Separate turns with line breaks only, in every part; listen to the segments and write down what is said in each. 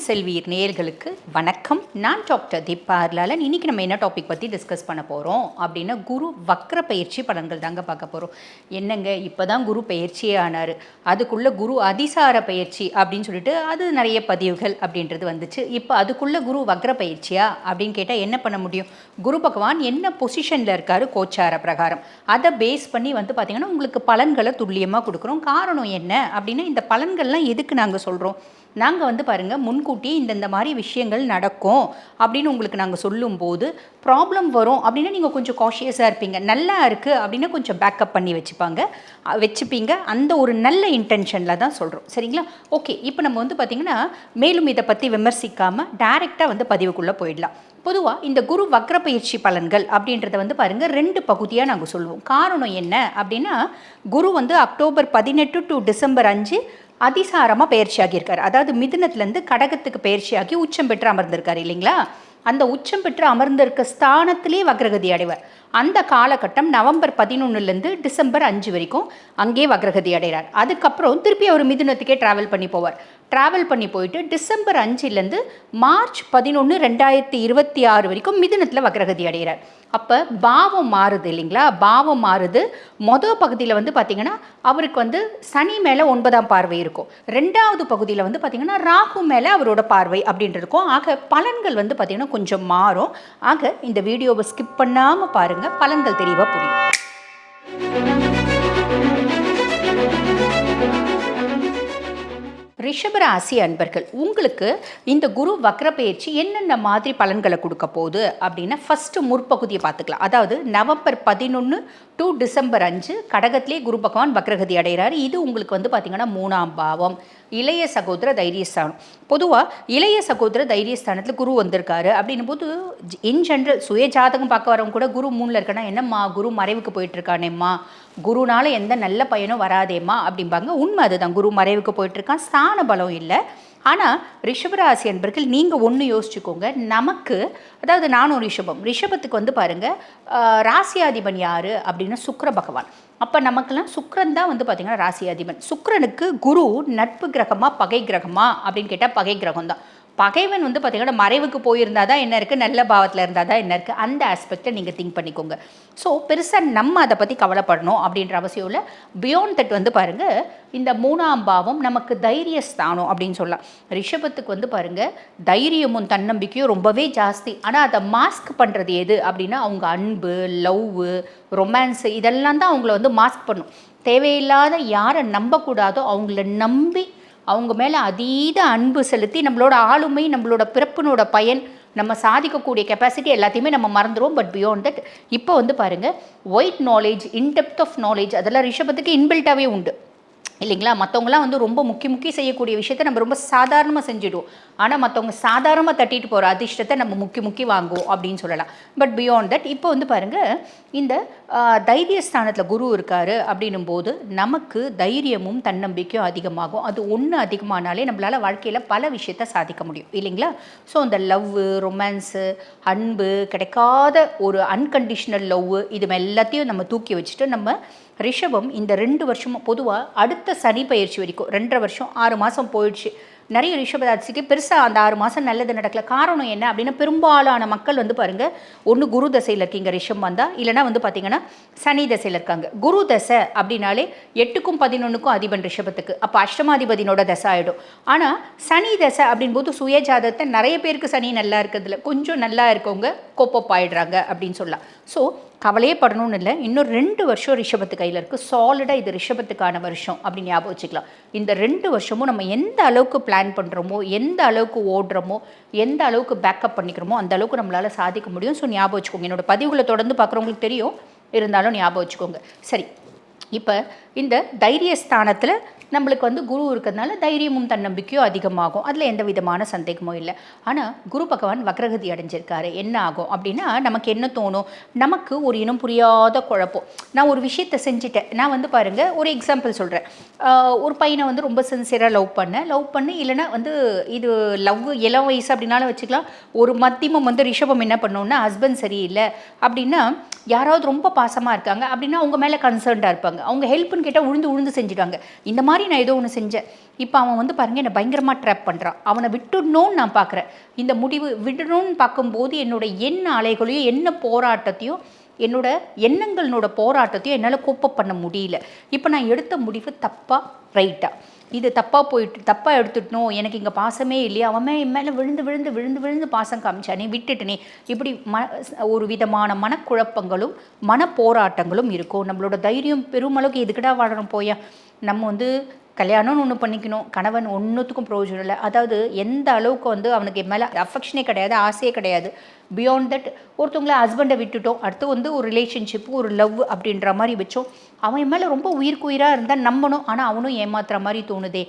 செல்வீர் நேயர்களுக்கு வணக்கம். நான் டாக்டர் தீபா அர்லாலன். இன்றைக்கி நம்ம என்ன டாபிக் பற்றி டிஸ்கஸ் பண்ண போகிறோம் அப்படின்னா, குரு வக்ர பயிற்சி பலன்கள் தாங்க பார்க்க போகிறோம். என்னங்க இப்போ தான் குரு பயிற்சியே ஆனார், அதுக்குள்ளே குரு அதிசார பயிற்சி அப்படின்னு சொல்லிட்டு அது நிறைய பதிவுகள் அப்படின்றது வந்துச்சு. இப்போ அதுக்குள்ளே குரு வக்ர பயிற்சியா அப்படின்னு கேட்டால் என்ன பண்ண முடியும்? குரு பகவான் என்ன பொசிஷனில் இருக்கார் கோச்சார பிரகாரம், அதை பேஸ் பண்ணி பார்த்திங்கன்னா உங்களுக்கு பலன்களை துல்லியமாக கொடுக்குறோம். காரணம் என்ன அப்படின்னா, இந்த பலன்கள்லாம் எதுக்கு நாங்கள் சொல்கிறோம், நாங்கள் பாருங்கள் முன்கூட்டி இந்த மாதிரி விஷயங்கள் நடக்கும் அப்படின்னு உங்களுக்கு நாங்கள் சொல்லும்போது ப்ராப்ளம் வரும் அப்படின்னா நீங்கள் கொஞ்சம் காஷியஸாக இருப்பீங்க. நல்லா இருக்குது அப்படின்னா கொஞ்சம் பேக்கப் பண்ணி வச்சுப்பீங்க. அந்த ஒரு நல்ல இன்டென்ஷனில் தான் சொல்கிறோம். சரிங்களா? ஓகே, இப்போ நம்ம பார்த்திங்கன்னா மேலும் இதை பற்றி விமர்சிக்காமல் டைரெக்டாக பதிவுக்குள்ளே போயிடலாம். பொதுவாக இந்த குரு வக்ர பயிற்சி பலன்கள் அப்படின்றத பாருங்கள் 2 பகுதியாக நாங்கள் சொல்லுவோம். காரணம் என்ன அப்படின்னா, குரு அக்டோபர் 18 டு டிசம்பர் 5 அதிசாரமாக பயிற்சியாகியிருக்கார். அதாவது மிதுனத்துலேருந்து கடகத்துக்கு பயிற்சியாகி உச்சம் பெற்று அமர்ந்திருக்கார் இல்லைங்களா? அந்த உச்சம் பெற்று அமர்ந்திருக்க ஸ்தானத்திலே வக்ரகதி அடைவார். அந்த காலகட்டம் நவம்பர் 11லேருந்து டிசம்பர் 5 வரைக்கும் அங்கே வக்ரகதி அடைகிறார். அதுக்கப்புறம் திருப்பி அவர் மிதுனத்துக்கே ட்ராவல் பண்ணி போயிட்டு டிசம்பர் 5லேருந்து மார்ச் 11, 2026 வரைக்கும் மிதுனத்தில் வக்ரகதி அடைகிறார். அப்போ பாவம் மாறுது இல்லைங்களா? பாவம் மாறுது. மொதல் பகுதியில் பார்த்திங்கன்னா அவருக்கு சனி மேலே 9ஆம் பார்வை இருக்கும். 2வது பகுதியில் பார்த்திங்கன்னா ராகு மேலே அவரோட பார்வை அப்படின்ட்டு இருக்கும். ஆக பலன்கள் பார்த்திங்கன்னா கொஞ்சம் மாறும். ஆக இந்த வீடியோவை ஸ்கிப் பண்ணாமல் பாருங்கள், பலன்கள் தெளிவாக புரியும். ரிஷபராசி அன்பர்கள், உங்களுக்கு இந்த குரு வக்ர பயிற்சி என்னென்ன மாதிரி பலன்களை கொடுக்க போகுது அப்படின்னா, ஃபஸ்ட்டு முற்பகுதியை பார்த்துக்கலாம். அதாவது நவம்பர் 11 டு டிசம்பர் 5 கடகத்திலே குரு பகவான் வக்ரகதி அடைகிறார். இது உங்களுக்கு பார்த்திங்கன்னா 3ஆம் பாவம், இளைய சகோதர தைரியஸ்தானம். பொதுவாக இளைய சகோதர தைரியஸ்தானத்தில் குரு வந்திருக்காரு அப்படின்னும் போது இன் ஜென்ரல் சுய ஜாதகம் பார்க்க வரவங்க கூட குரு 3ல் இருக்கனா, என்னம்மா குரு மறைவுக்கு போயிட்டுருக்கானேம்மா, குருனால எந்த நல்ல பையனும் வராதேம்மா அப்படிம்பாங்க. உண்மை அதுதான், குரு மறைவுக்கு போயிட்டுருக்கான், ஸ்தான பலம் இல்லை. ஆனால் ரிஷபராசி அன்பர்கள் நீங்கள் ஒன்று யோசிச்சுக்கோங்க. நமக்கு அதாவது நானும் ரிஷபத்துக்கு பாருங்கள் ராசியாதிபன் யார் அப்படின்னா சுக்கிர பகவான். அப்போ நமக்கெல்லாம் சுக்கிரன் தான் பார்த்திங்கன்னா ராசியாதிபன். சுக்கிரனுக்கு குரு நட்பு கிரகமா பகை கிரகமா அப்படின்னு கேட்டால் பகை கிரகம் தான். பகைவன் பார்த்திங்கன்னா மறைவுக்கு போயிருந்தால் தான் என்ன இருக்குது, நல்ல பாவத்தில் இருந்தால் தான் என்ன இருக்குது, அந்த ஆஸ்பெக்டை நீங்கள் திங்க் பண்ணிக்கோங்க. ஸோ பெருசாக நம்ம அதை பற்றி கவலைப்படணும் அப்படின்ற அவசியம் இல்லை. பியாண்ட் தட் பாருங்கள், இந்த 3ஆம் பாவம் நமக்கு தைரியஸ்தானம் அப்படின்னு சொல்லலாம். ரிஷபத்துக்கு பாருங்கள் தைரியமும் தன்னம்பிக்கையும் ரொம்பவே ஜாஸ்தி. ஆனால் அதை மாஸ்க் பண்ணுறது எது அப்படின்னா, அவங்க அன்பு, லவ், ரொமான்ஸு இதெல்லாம் தான் அவங்கள மாஸ்க் பண்ணும். தேவையில்லாத யாரை நம்பக்கூடாதோ அவங்கள நம்பி அவங்க மேலே அதீத அன்பு செலுத்தி நம்மளோட ஆளுமை, நம்மளோட பிறப்பினோட பயன், நம்ம சாதிக்கக்கூடிய கெப்பாசிட்டி எல்லாத்தையுமே நம்ம மறந்துடுவோம். பட் பியாண்ட் தட் இப்போ பாருங்கள் wide knowledge, indepth of knowledge அதெல்லாம் ரிஷபத்துக்கு இன்பில்ட்டாகவே உண்டு இல்லைங்களா? மற்றவங்களாம் ரொம்ப முக்கி செய்யக்கூடிய விஷயத்தை நம்ம ரொம்ப சாதாரணமாக செஞ்சுடுவோம். ஆனால் மற்றவங்க சாதாரணமாக தட்டிட்டு போகிற அதிர்ஷ்டத்தை நம்ம முக்கி வாங்குவோம் அப்படின்னு சொல்லலாம். பட் பியாண்ட் தட் இப்போ பாருங்கள் இந்த தைரியஸ்தானத்தில் குரு இருக்கார் அப்படின்னும் போது நமக்கு தைரியமும் தன்னம்பிக்கையும் அதிகமாகும். அது ஒன்று அதிகமானாலே நம்மளால் வாழ்க்கையில் பல விஷயத்தை சாதிக்க முடியும் இல்லைங்களா? ஸோ அந்த லவ்வு, ரொமான்ஸு, அன்பு, கிடைக்காத ஒரு அன்கண்டிஷ்னல் லவ், இது எல்லாத்தையும் நம்ம தூக்கி வச்சுட்டு நம்ம ரிஷபம் இந்த 2 வருஷமும் பொதுவாக அடுத்த சனி பயிற்சி வரைக்கும் 2.5 வருஷம் 6 மாதம் போயிடுச்சு. நிறைய ரிஷபராசிக்கு பெருசாக அந்த 6 மாதம் நல்லது நடக்கல. காரணம் என்ன அப்படின்னா, பெரும்பாலான மக்கள் பாருங்கள் ஒன்று குரு தசையில் இருக்கீங்க ரிஷபம் வந்தால், இல்லைனா பார்த்திங்கன்னா சனி தசையில் இருக்காங்க. குரு தசை அப்படின்னாலே 8க்கும் 11க்கும் அதிபன் ரிஷபத்துக்கு, அப்போ அஷ்டமாதிபதினோட தசை ஆகிடும். ஆனால் சனி தசை அப்படின்போது சுயஜாதத்தை நிறைய பேருக்கு சனி நல்லா இருக்கிறதுல கொஞ்சம் நல்லா இருக்கவங்க கோப்பப்பாயிடுறாங்க அப்படின்னு சொல்லலாம். ஸோ கவலையே படணும்னு இல்லை. இன்னும் 2 வருஷம் ரிஷபத்து கையில் இருக்குது. சாலிடாக இது ரிஷபத்துக்கான வருஷம் அப்படின்னு ஞாபகம் வச்சுக்கலாம். இந்த 2 வருஷமும் நம்ம எந்த அளவுக்கு பிளான் பண்ணுறோமோ, எந்த அளவுக்கு ஓடுறோமோ, எந்த அளவுக்கு பேக்கப் பண்ணிக்கிறோமோ அந்த அளவுக்கு நம்மளால் சாதிக்க முடியும். ஸோ ஞாபகம் வச்சுக்கோங்க. என்னோடய பதிவுகளை தொடர்ந்து பார்க்குறவங்களுக்கு தெரியும், இருந்தாலும் ஞாபகம் வச்சுக்கோங்க. சரி, இப்போ இந்த தைரியஸ்தானத்தில் நம்மளுக்கு குரு இருக்கிறதுனால தைரியமும் தன்னம்பிக்கையும் அதிகமாகும். அதில் எந்த விதமான சந்தேகமும் இல்லை. ஆனால் குரு பகவான் வக்ரகதி அடைஞ்சிருக்காரு. என்ன ஆகும் அப்படின்னா, நமக்கு என்ன தோணும், நமக்கு ஒரு இனம் புரியாத குழப்பம். நான் ஒரு விஷயத்தை செஞ்சுட்டேன். நான் பாருங்கள் ஒரு எக்ஸாம்பிள் சொல்கிறேன். ஒரு பையனை ரொம்ப சின்சியராக லவ் பண்ணி இல்லைனா இது லவ் இளம் வயசு அப்படின்னாலும் வச்சுக்கலாம். ஒரு மத்தியமம் ரிஷபம் என்ன பண்ணோன்னா, ஹஸ்பண்ட் சரியில்லை அப்படின்னா யாராவது ரொம்ப பாசமாக இருக்காங்க அப்படின்னா அவங்க மேலே கன்சர்ன்டாக இருப்பாங்க. அவங்க ஹெல்ப்னு கேட்டால் உழுந்து செஞ்சுட்டாங்க. இந்த மாதிரி மாதிரி நான் ஏதோ ஒன்று செஞ்சேன், இப்போ அவன் வந்து பாருங்கள் என்னை பயங்கரமாக ட்ராப் பண்ணுறான், அவனை விட்டுடணும்னு நான் பார்க்குறேன். இந்த முடிவு விடணும்னு பார்க்கும்போது என்னோட எண்ண அலைகளையும் என்ன போராட்டத்தையும் என்னோட எண்ணங்களோட போராட்டத்தையும் என்னால் கோப்பப் பண்ண முடியல. இப்போ நான் எடுத்த முடிவு தப்பாக ரைட்டா, இது தப்பாக போயிட்டு தப்பாக எடுத்துட்டணும், எனக்கு இங்கே பாசமே இல்லையா, அவன் என் மேலே விழுந்து விழுந்து விழுந்து விழுந்து பாசம் காமிச்சானே, விட்டுட்டனே, இப்படி ஒரு விதமான மனக்குழப்பங்களும் மன போராட்டங்களும் இருக்கும். நம்மளோட தைரியம் பெருமளவுக்கு எதுக்கடா வாழணும் போயா, நம்ம வந்து கல்யாணம்னு ஒன்று பண்ணிக்கணும், கணவன் ஒன்றுத்துக்கும் பிரயோஜனம் இல்லை. அதாவது எந்த அளவுக்கு வந்து அவனுக்கு மேலே அஃபெக்ஷனே கிடையாது, ஆசையே கிடையாது. பியாண்ட் தட் ஒருத்தவங்கள ஹஸ்பண்டை விட்டுட்டோம், அடுத்து வந்து ஒரு ரிலேஷன்ஷிப்பு ஒரு லவ் அப்படின்ற மாதிரி வச்சோம். அவன் மேலே ரொம்ப உயிருக்கு உயிராக இருந்தால் நம்பணும், ஆனால் அவனும் ஏமாத்துற மாதிரி தோணுதே,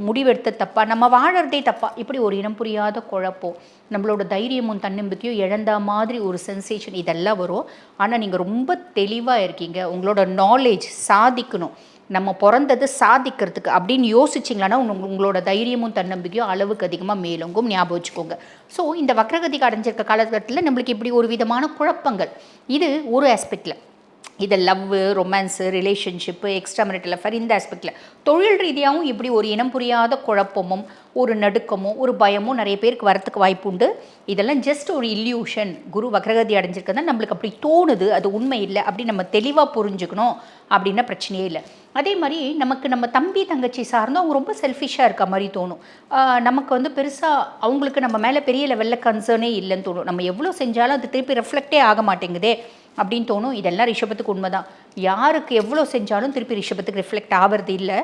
முடிவெடுத்த தப்பா, நம்ம வாழறதே தப்பா, இப்படி ஒரு இனம் புரியாத குழப்பம், நம்மளோட தைரியமும் தன்னம்பிக்கையும் இழந்த மாதிரி ஒரு சென்சேஷன், இதெல்லாம் வரும். ஆனால் நீங்கள் ரொம்ப தெளிவாக இருக்கீங்க, உங்களோட நாலேஜ் சாதிக்கணும், நம்ம பிறந்தது சாதிக்கிறதுக்கு அப்படின்னு யோசிச்சிங்களான்னா உங்களோட தைரியமும் தன்னம்பிக்கையும் அளவுக்கு அதிகமாக மேலோங்கும், ஞாபகம் வச்சுக்கோங்க. ஸோ இந்த வக்ரகதிக்கு அடைஞ்சிருக்க காலகட்டத்தில் நம்மளுக்கு இப்படி ஒரு விதமான குழப்பங்கள், இது ஒரு ஆஸ்பெக்டில், இது love, romance, relationship, extra marital affair, இந்த ஆஸ்பெக்டில். தொழில் ரீதியாகவும் இப்படி ஒரு இனம் புரியாத குழப்பமும் ஒரு நடுக்கமும் ஒரு பயமும் நிறைய பேருக்கு வரத்துக்கு வாய்ப்பு உண்டு. இதெல்லாம் ஜஸ்ட் ஒரு இல்யூஷன். குரு வக்ரகதி அடைஞ்சிருக்கதான் நம்மளுக்கு அப்படி தோணுது, அது உண்மை இல்லை அப்படி நம்ம தெளிவாக புரிஞ்சுக்கணும் அப்படின்னா பிரச்சனையே இல்லை. அதே மாதிரி நமக்கு நம்ம தம்பி தங்கச்சி சார்ந்து அவங்க ரொம்ப செல்ஃபிஷாக இருக்க மாதிரி தோணும். நமக்கு வந்து பெருசாக அவங்களுக்கு நம்ம மேலே பெரிய லெவலில் கன்சர்னே இல்லைன்னு தோணும். நம்ம எவ்வளோ செஞ்சாலும் அது திருப்பி ரெஃப்ளெக்டே ஆக மாட்டேங்குதே அப்படின்னு தோணும். இதெல்லாம் ரிஷபத்துக்கு உண்மை தான். யாருக்கு எவ்வளோ செஞ்சாலும் திருப்பி ரிஷபத்துக்கு ரிஃப்ளெக்ட் ஆகிறது இல்லை.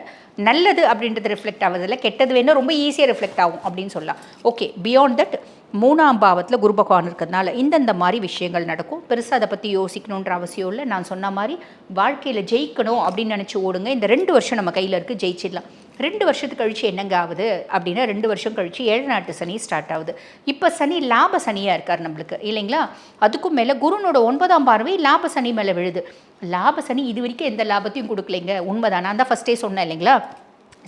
நல்லது அப்படின்றது ரிஃப்ளெக்ட் ஆகிறது இல்லை, கெட்டது வேணால் ரொம்ப ஈஸியாக ரிஃப்ளெக்ட் ஆகும் அப்படின்னு சொல்லலாம். ஓகே, பியாண்ட் தட் 3ஆம் பாவத்தில் குரு பகவான் இருக்கிறதுனால இந்தந்த மாதிரி விஷயங்கள் நடக்கும். பெருசாக அதை பற்றி யோசிக்கணுன்ற அவசியம் இல்லை. நான் சொன்ன மாதிரி வாழ்க்கையில் ஜெயிக்கணும் அப்படின்னு நினச்சி ஓடுங்க. இந்த 2 வருஷம் நம்ம கையில் இருக்குது, ஜெயிச்சிடலாம். 2 வருஷத்துக்கு கழிச்சு என்னங்க ஆகுது அப்படின்னா 2 வருஷம் கழிச்சு 7 நாட்டு சனி ஸ்டார்ட் ஆகுது. இப்போ சனி லாப சனியாக இருக்கார் நம்மளுக்கு இல்லைங்களா. அதுக்கும் மேலே குருனோட 9ஆம் பார்வை லாப சனி மேலே விழுது. லாப சனி இது வரைக்கும் எந்த லாபத்தையும் கொடுக்கலைங்க, உண்மைதான். நான் தான் ஃபஸ்ட்டே சொன்னேன் இல்லைங்களா,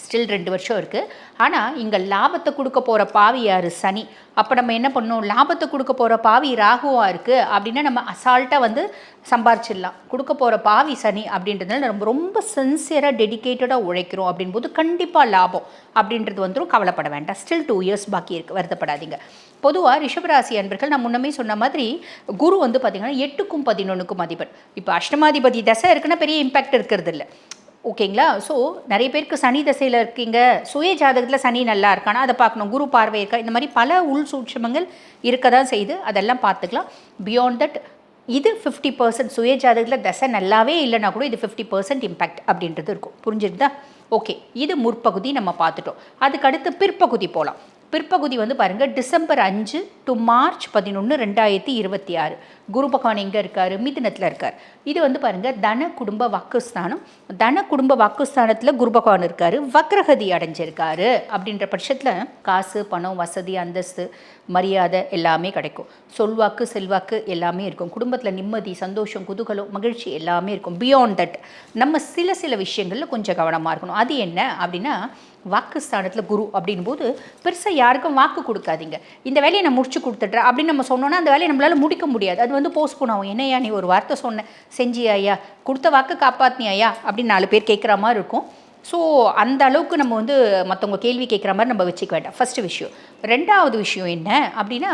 ஸ்டில் 2 வருஷம் இருக்குது. ஆனால் இங்கே லாபத்தை கொடுக்க போகிற பாவி யார்? சனி. அப்போ நம்ம என்ன பண்ணோம், லாபத்தை கொடுக்க போகிற பாவி ராகுவாக இருக்குது அப்படின்னா நம்ம அசால்ட்டாக வந்து சம்பாரிச்சிடலாம். கொடுக்க போகிற பாவி சனி அப்படின்றதுனால நம்ம ரொம்ப சின்சியராக டெடிக்கேட்டடாக உழைக்கிறோம் அப்படின்போது கண்டிப்பாக லாபம் அப்படின்றது வந்துடும். கவலைப்பட வேண்டாம். ஸ்டில் 2 இயர்ஸ் பாக்கி இருக்குது, வருத்தப்படாதீங்க. பொதுவாக ரிஷபராசி அன்பர்கள் நான் முன்னமே சொன்ன மாதிரி குரு வந்து பார்த்திங்கன்னா 8க்கும் 11க்கும் அதிபர். இப்போ அஷ்டமாதிபதி தசை இருக்குன்னா பெரிய இம்பேக்ட் இருக்கிறது இல்லை, ஓகேங்களா. ஸோ நிறைய பேருக்கு சனி தசையில் இருக்கீங்க, சுய ஜாதகத்தில் சனி நல்லா இருக்கானா அதை பார்க்கணும், குரு பார்வை இருக்கா, இந்த மாதிரி பல உள் சூட்சமங்கள் இருக்க தான் செய்து, அதெல்லாம் பார்த்துக்கலாம். பியாண்ட் தட் இது 50% சுய ஜாதகத்தில் தசை நல்லாவே இல்லைனா கூட இது 50% இம்பேக்ட் அப்படின்றது இருக்கும். புரிஞ்சுருந்தா? ஓகே, இது முற்பகுதி நம்ம பார்த்துட்டோம். அதுக்கு அடுத்து பிற்பகுதி போகலாம். பிற்பகுதி வந்து பாருங்கள், டிசம்பர் 5 டு மார்ச் 11, 2026 குரு பகவான் எங்கே இருக்கார்? மிதுனத்தில் இருக்கார். இது வந்து பாருங்கள் தன குடும்ப வாக்குஸ்தானம். தன குடும்ப வாக்குஸ்தானத்தில் குரு பகவான் இருக்கார், வக்ரகதி அடைஞ்சிருக்காரு. அப்படின்ற பட்சத்தில் காசு, பணம், வசதி, அந்தஸ்து, மரியாதை எல்லாமே கிடைக்கும். சொல்வாக்கு, செல்வாக்கு எல்லாமே இருக்கும். குடும்பத்தில் நிம்மதி, சந்தோஷம், குதூகலம், மகிழ்ச்சி எல்லாமே இருக்கும். பியாண்ட் தட் நம்ம சில விஷயங்களில் கொஞ்சம் கவனமாக இருக்கணும். அது என்ன அப்படின்னா, வாக்குஸ்தானத்தில் குரு அப்படின் போது பெருசாக யாருக்கும் வாக்கு கொடுக்காதீங்க. இந்த வேலையை நான் முடிச்சு கொடுத்துட்றேன் அப்படின்னு நம்ம சொன்னோன்னா அந்த வேலையை நம்மளால் முடிக்க முடியாது. அது வந்து போஸ்ட்போன் ஆகும். என்னையா நீ ஒரு வார்த்தை சொன்ன, செஞ்சியா ஐயா, கொடுத்த வாக்கு காப்பாற்றினியா அப்படின்னு 4 பேர் கேட்குற மாதிரி இருக்கும். ஸோ அந்த அளவுக்கு நம்ம வந்து மற்றவங்க கேள்வி கேட்குற மாதிரி நம்ம வச்சுக்க வேண்டாம். ஃபஸ்ட்டு விஷயம். 2வது விஷயம் என்ன அப்படின்னா,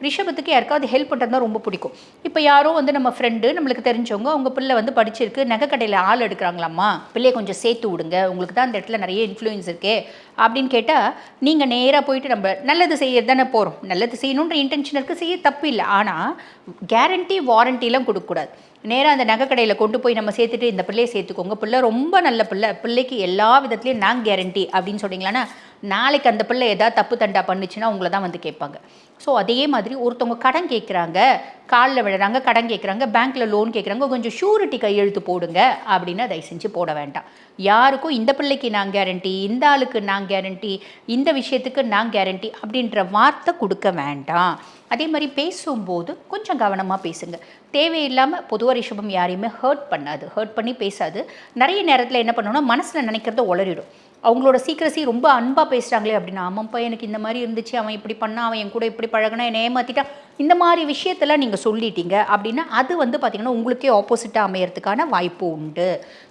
ரிஷபத்துக்கு யாருக்காவது ஹெல்ப் பண்ணுறது தான் ரொம்ப பிடிக்கும். இப்போ யாரோ வந்து நம்ம ஃப்ரெண்டு, நம்மளுக்கு தெரிஞ்சவங்க, அவங்க பிள்ளை வந்து படிச்சிருக்கு, நகைக்கடையில் ஆள் எடுக்கிறாங்களாம்மா, பிள்ளையை கொஞ்சம் சேர்த்து விடுங்க, உங்களுக்கு தான் அந்த இடத்துல நிறைய இன்ஃப்ளூயன்ஸ் இருக்கே அப்படின்னு கேட்டால், நீங்கள் நேராக போயிட்டு நம்ம நல்லது செய்யறது தானே போகிறோம். நல்லது செய்யணுன்ற இன்டென்ஷன் இருக்குது, செய்ய தப்பு இல்லை. ஆனால் கேரண்டி வாரண்டிலாம் கொடுக்கக்கூடாது. நேராக அந்த நகைக்கடையில் கொண்டு போய் நம்ம சேர்த்துட்டு இந்த பிள்ளையை சேர்த்துக்கோங்க, பிள்ளை ரொம்ப நல்ல பிள்ளை, பிள்ளைக்கு எல்லா விதத்துலேயும் நான் கேரண்டி அப்படின்னு சொன்னீங்களான்னா, நாளைக்கு அந்த பிள்ளை ஏதாவது தப்பு தண்டா பண்ணுச்சுன்னா உங்களை தான் வந்து கேட்பாங்க. ஸோ அதே மாதிரி ஒருத்தவங்க கடன் கேட்குறாங்க, காலில் விழுறாங்க, கடன் கேட்குறாங்க, பேங்க்கில் லோன் கேட்குறாங்க, கொஞ்சம் ஷூரிட்டி கையெழுத்து போடுங்க அப்படின்னா தயவு செஞ்சு போட வேண்டாம். யாருக்கும் இந்த பிள்ளைக்கு நான் கேரண்டி, இந்த ஆளுக்கு நான் கேரண்டி, இந்த விஷயத்துக்கு நான் கேரண்டி அப்படின்ற வார்த்தை கொடுக்க வேண்டாம். அதே மாதிரி பேசும்போது கொஞ்சம் கவனமாக பேசுங்க. தேவையில்லாமல் பொதுவாக ரிஷபம் யாரையுமே ஹர்ட் பண்ணாது, ஹர்ட் பண்ணி பேசாது. நிறைய நேரத்தில் என்ன பண்ணணும்னா மனசில் நினைக்கிறத உளறிடும். அவங்களோட சீக்கிரசி ரொம்ப அன்பாக பேசுகிறாங்களே அப்படின்னா, ஆமாப்பா எனக்கு இந்த மாதிரி இருந்துச்சு, அவன் இப்படி பண்ணான், அவன் என் கூட இப்படி பழகினா, என்னை ஏமாற்றிட்டான், இந்த மாதிரி விஷயத்தெல்லாம் நீங்கள் சொல்லிட்டீங்க அப்படின்னா அது வந்து பார்த்திங்கன்னா உங்களுக்கே ஆப்போசிட்டாக அமையறதுக்கான வாய்ப்பு உண்டு.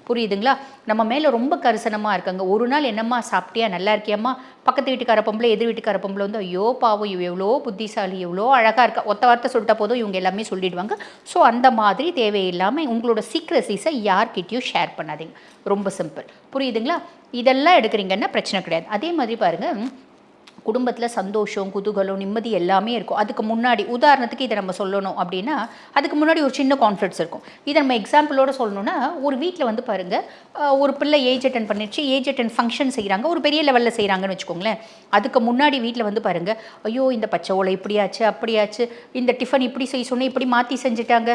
புரியுதுங்களா? நம்ம மேலே ரொம்ப கரிசனமாக இருக்காங்க. ஒரு நாள் என்னம்மா சாப்பிட்டியா, நல்லா இருக்கியாம்மா, பக்கத்து வீட்டுக்கார பொம்பளை எதிர் வீட்டுக்கார பொம்பளை வந்து ஐயோ பாவம் இவ எவ்வளோ புத்திசாலி எவ்வளோ அழகாக இருக்கா, ஒத்த வார்த்தை சொல்லிட்டா போதும் இவங்க எல்லாமே சொல்லிடுவாங்க. ஸோ அந்த மாதிரி தேவையில்லாமல் உங்களோட சீக்ரஸிஸை யார்கிட்டையும் ஷேர் பண்ணாதீங்க. ரொம்ப சிம்பிள். புரியுதுங்களா? இதெல்லாம் எடுக்கிறீங்கன்னா பிரச்சனை கிடையாது. அதே மாதிரி பாருங்கள், குடும்பத்தில் சந்தோஷம், குதூகலம், நிம்மதி எல்லாமே இருக்கும். அதுக்கு முன்னாடி உதாரணத்துக்கு இதை நம்ம சொல்லணும் அப்படின்னா அதுக்கு முன்னாடி ஒரு சின்ன கான்ஃப்ளிக்ட்ஸ் இருக்கும். இதை நம்ம எக்ஸாம்பிளோட சொல்லணும்னா, ஒரு வீட்டில் வந்து பாருங்கள், ஒரு பிள்ளை ஏஜ் அட்டன் பண்ணிடுச்சு, ஏஜ் அட்டன் ஃபங்க்ஷன் செய்கிறாங்க, ஒரு பெரிய லெவலில் செய்கிறாங்கன்னு வச்சுக்கோங்களேன். அதுக்கு முன்னாடி வீட்டில் வந்து பாருங்கள், ஐயோ இந்த பச்சை ஓலை இப்படியாச்சு அப்படியாச்சு, இந்த டிஃபன் இப்படி செய்ய சொன்னால் இப்படி மாற்றி செஞ்சுட்டாங்க,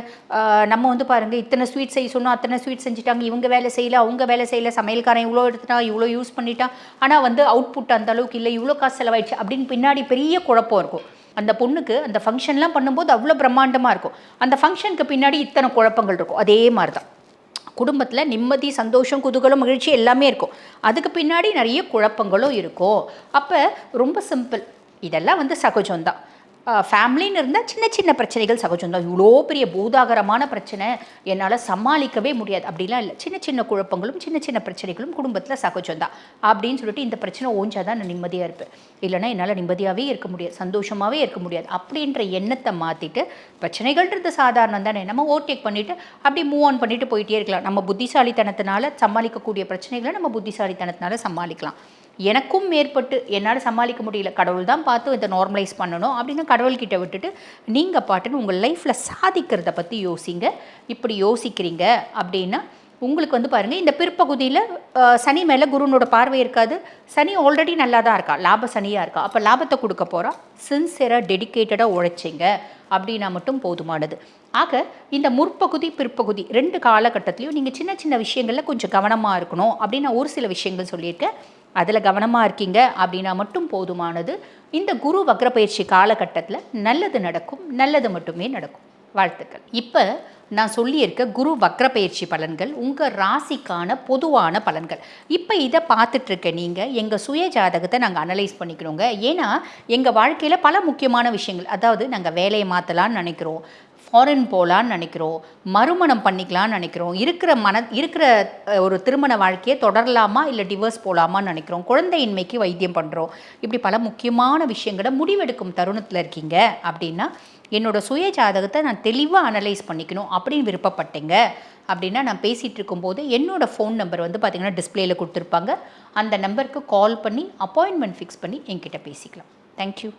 நம்ம வந்து பாருங்கள் இத்தனை ஸ்வீட் செய்ய சொன்னோம் அத்தனை ஸ்வீட் செஞ்சுட்டாங்க, இவங்க வேலை செய்யலை அவங்க வேலை செய்யலை, சமையல்காரன் இவ்வளோ எடுத்துட்டான் இவ்வளோ யூஸ் பண்ணிட்டான், ஆனால் வந்து அவுட்புட் அந்த அளவுக்கு இல்லை, இவ்வளோ காசு செலவாயிடுச்சு அப்படின்னு பின்னாடி பெரிய குழப்பம் இருக்கும். அந்த பொண்ணுக்கு அந்த ஃபங்க்ஷன்லாம் பண்ணும்போது அவ்வளோ பிரம்மாண்டமாக இருக்கும், அந்த ஃபங்க்ஷனுக்கு பின்னாடி இத்தனை குழப்பங்கள் இருக்கும். அதே மாதிரி தான் குடும்பத்தில் நிம்மதி, சந்தோஷம், குதூகலம், மகிழ்ச்சி எல்லாமே இருக்கும், அதுக்கு பின்னாடி நிறைய குழப்பங்களும் இருக்கும். அப்போ ரொம்ப சிம்பிள், இதெல்லாம் வந்து சகஜம்தான். ஃபேமிலின்னு இருந்தால் சின்ன சின்ன பிரச்சனைகள் சகஜம்தான். இவ்வளோ பெரிய பூதாகரமான பிரச்சனை என்னால் சமாளிக்கவே முடியாது அப்படிலாம் இல்லை. சின்ன சின்ன குழப்பங்களும் சின்ன சின்ன பிரச்சனைகளும் குடும்பத்தில் சகஜம்தான் அப்படின்னு சொல்லிட்டு இந்த பிரச்சனை ஓஞ்சாதான் நான் நிம்மதியாக இருப்பேன், இல்லைனா என்னால் நிம்மதியாகவே இருக்க முடியாது, சந்தோஷமாகவே இருக்க முடியாது அப்படின்ற எண்ணத்தை மாற்றிட்டு, பிரச்சனைகள்ன்றது சாதாரணம் தானே, நம்ம ஓவர்டேக் பண்ணிவிட்டு அப்படி மூவ் ஆன் பண்ணிட்டு போயிட்டே இருக்கலாம். நம்ம புத்திசாலித்தனத்தினால சமாளிக்கக்கூடிய பிரச்சனைகளை நம்ம புத்திசாலித்தனத்தினால சமாளிக்கலாம். எனக்கும் மேற்பட்டு என்னால் சமாளிக்க முடியல, கடவுள் தான் பார்த்து இதை நார்மலைஸ் பண்ணணும் அப்படின்னு கடவுள்கிட்ட விட்டுட்டு நீங்கள் பாட்டுன்னு உங்கள் லைஃப்பில் சாதிக்கிறத பற்றி யோசிங்க. இப்படி யோசிக்கிறீங்க அப்படின்னா உங்களுக்கு வந்து பாருங்கள், இந்த பிற்பகுதியில் சனி மேலே குருனோட பார்வை இருக்காது, சனி ஆல்ரெடி நல்லா தான் இருக்கா, லாப சனியாக இருக்கா, அப்போ லாபத்தை கொடுக்க போகிறா. சின்சியராக டெடிக்கேட்டடாக உழைச்சிங்க அப்படின்னா மட்டும் போதுமானது. ஆக இந்த முற்பகுதி பிற்பகுதி 2 காலகட்டத்திலையும் நீங்கள் சின்ன சின்ன விஷயங்களில் கொஞ்சம் கவனமாக இருக்கணும் அப்படின்னு நான் ஒரு சில விஷயங்கள் சொல்லியிருக்கேன். அதில் கவனமாக இருக்கீங்க அப்படின்னா மட்டும் போதுமானது. இந்த குரு வக்ரப்பயிற்சி காலகட்டத்தில் நல்லது நடக்கும், நல்லது மட்டுமே நடக்கும். வாழ்த்துக்கள். இப்போ நான் சொல்லியிருக்க குரு வக்ரப்பயிற்சி பலன்கள் உங்கள் ராசிக்கான பொதுவான பலன்கள். இப்போ இதை பார்த்துட்ருக்க நீங்கள் எங்கள் சுய ஜாதகத்தை நாங்கள் அனலைஸ் பண்ணிக்கிறோங்க. ஏன்னா எங்கள் வாழ்க்கையில் பல முக்கியமான விஷயங்கள், அதாவது நாங்கள் வேலையை மாற்றலான்னு நினைக்கிறோம், ஃபாரின் போகலான்னு நினைக்கிறோம், மறுமணம் பண்ணிக்கலான்னு நினைக்கிறோம், இருக்கிற ஒரு திருமண வாழ்க்கையை தொடரலாமா இல்லை டிவோர்ஸ் போகலாமான்னு நினைக்கிறோம், குழந்தையின்மைக்கு வைத்தியம் பண்ணுறோம், இப்படி பல முக்கியமான விஷயங்களை முடிவெடுக்கும் தருணத்தில் இருக்கீங்க அப்படின்னா என்னோடய சுய ஜாதகத்தை நான் தெளிவாக அனலைஸ் பண்ணிக்கணும் அப்படின்னு விருப்பப்பட்டேங்க அப்படின்னா நான் பேசிகிட்டு இருக்கும்போது என்னோடய ஃபோன் நம்பர் வந்து பார்த்திங்கன்னா டிஸ்பிளேயில் கொடுத்துருப்பாங்க. அந்த நம்பருக்கு கால் பண்ணி அப்பாயின்மெண்ட் ஃபிக்ஸ் பண்ணி என்கிட்ட பேசிக்கலாம். தேங்க்யூ.